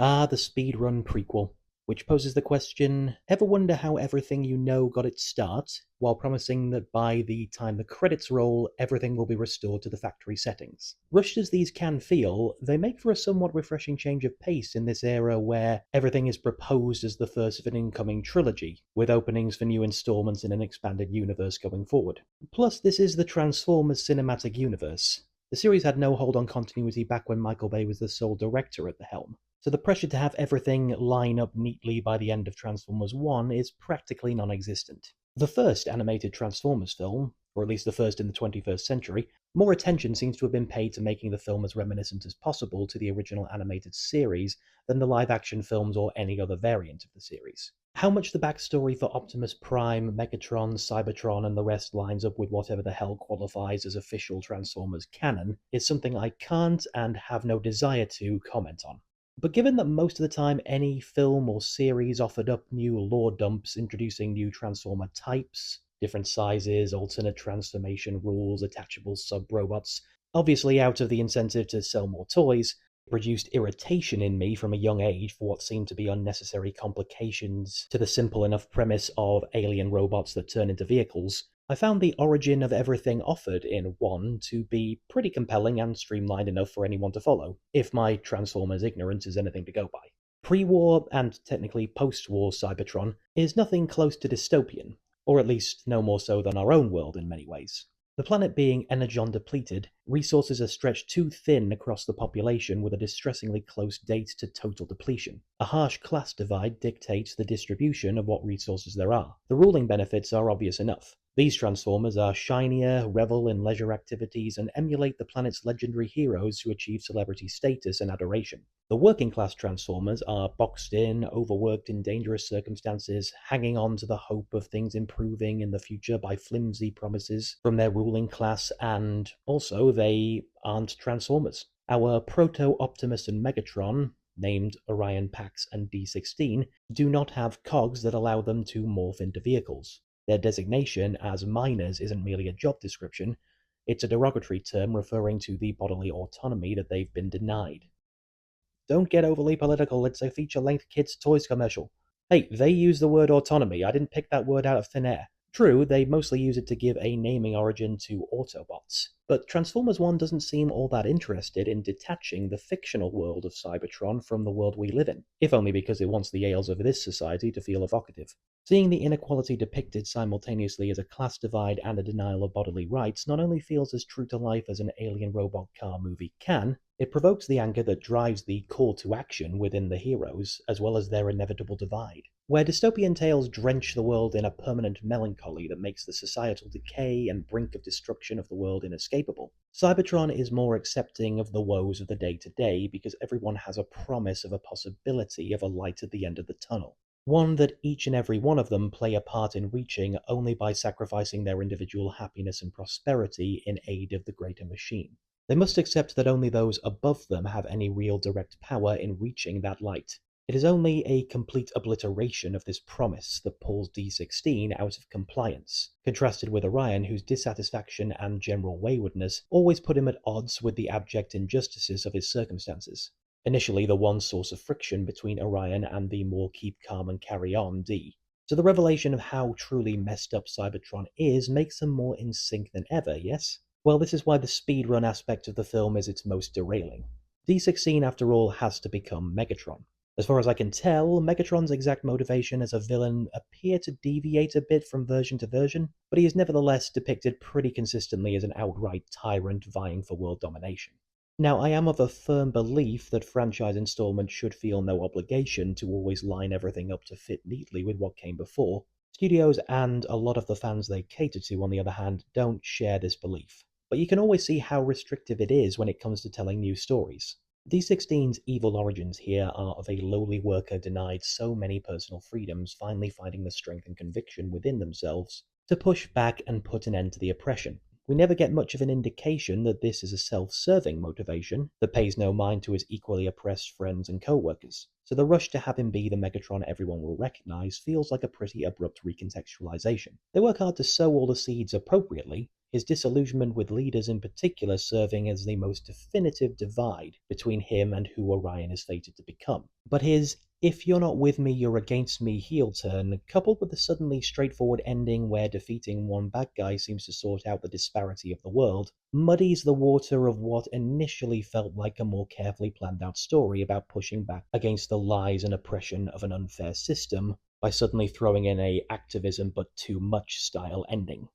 The speedrun prequel, which poses the question, ever wonder how everything you know got its start, while promising that by the time the credits roll, everything will be restored to the factory settings? Rushed as these can feel, they make for a somewhat refreshing change of pace in this era where everything is proposed as the first of an incoming trilogy, with openings for new installments in an expanded universe going forward. Plus, this is the Transformers cinematic universe. The series had no hold on continuity back when Michael Bay was the sole director at the helm, so the pressure to have everything line up neatly by the end of Transformers 1 is practically non-existent. The first animated Transformers film, or at least the first in the 21st century, more attention seems to have been paid to making the film as reminiscent as possible to the original animated series than the live-action films or any other variant of the series. How much the backstory for Optimus Prime, Megatron, Cybertron, and the rest lines up with whatever the hell qualifies as official Transformers canon is something I can't and have no desire to comment on. But given that most of the time any film or series offered up new lore dumps introducing new Transformer types, different sizes, alternate transformation rules, attachable sub-robots, obviously out of the incentive to sell more toys, produced irritation in me from a young age for what seemed to be unnecessary complications to the simple enough premise of alien robots that turn into vehicles, I found the origin of everything offered in 1 to be pretty compelling and streamlined enough for anyone to follow, if my Transformers ignorance is anything to go by. Pre-war, and technically post-war Cybertron, is nothing close to dystopian, or at least no more so than our own world in many ways. The planet being energon depleted, resources are stretched too thin across the population with a distressingly close date to total depletion. A harsh class divide dictates the distribution of what resources there are. The ruling benefits are obvious enough. These Transformers are shinier, revel in leisure activities, and emulate the planet's legendary heroes who achieve celebrity status and adoration. The working class Transformers are boxed in, overworked in dangerous circumstances, hanging on to the hope of things improving in the future by flimsy promises from their ruling class, and also they aren't Transformers. Our Proto-Optimus and Megatron, named Orion Pax and D16, do not have cogs that allow them to morph into vehicles. Their designation as miners isn't merely a job description, it's a derogatory term referring to the bodily autonomy that they've been denied. Don't get overly political, it's a feature-length kids' toys commercial. Hey, they use the word autonomy, I didn't pick that word out of thin air. True, they mostly use it to give a naming origin to Autobots, but Transformers 1 doesn't seem all that interested in detaching the fictional world of Cybertron from the world we live in, if only because it wants the Yales of this society to feel evocative. Seeing the inequality depicted simultaneously as a class divide and a denial of bodily rights not only feels as true to life as an alien robot car movie can, it provokes the anger that drives the call to action within the heroes, as well as their inevitable divide. Where dystopian tales drench the world in a permanent melancholy that makes the societal decay and brink of destruction of the world inescapable, Cybertron is more accepting of the woes of the day-to-day because everyone has a promise of a possibility of a light at the end of the tunnel. One that each and every one of them play a part in reaching only by sacrificing their individual happiness and prosperity in aid of the greater machine. They must accept that only those above them have any real direct power in reaching that light. It is only a complete obliteration of this promise that pulls D16 out of compliance, contrasted with Orion, whose dissatisfaction and general waywardness always put him at odds with the abject injustices of his circumstances. Initially the one source of friction between Orion and the more keep calm and carry on D. So the revelation of how truly messed up Cybertron is makes them more in sync than ever, yes? Well, this is why the speedrun aspect of the film is its most derailing. D16, after all, has to become Megatron. As far as I can tell, Megatron's exact motivation as a villain appear to deviate a bit from version to version, but he is nevertheless depicted pretty consistently as an outright tyrant vying for world domination. Now, I am of a firm belief that franchise installments should feel no obligation to always line everything up to fit neatly with what came before. Studios and a lot of the fans they cater to, on the other hand, don't share this belief. But you can always see how restrictive it is when it comes to telling new stories. D16's evil origins here are of a lowly worker denied so many personal freedoms finally finding the strength and conviction within themselves to push back and put an end to the oppression. We never get much of an indication that this is a self-serving motivation that pays no mind to his equally oppressed friends and co-workers, so the rush to have him be the Megatron everyone will recognize feels like a pretty abrupt recontextualization. They work hard to sow all the seeds appropriately, his disillusionment with leaders in particular serving as the most definitive divide between him and who Orion is fated to become. But his "if you're not with me, you're against me" heel turn, coupled with the suddenly straightforward ending where defeating one bad guy seems to sort out the disparity of the world, muddies the water of what initially felt like a more carefully planned out story about pushing back against the lies and oppression of an unfair system by suddenly throwing in a activism but too much style ending.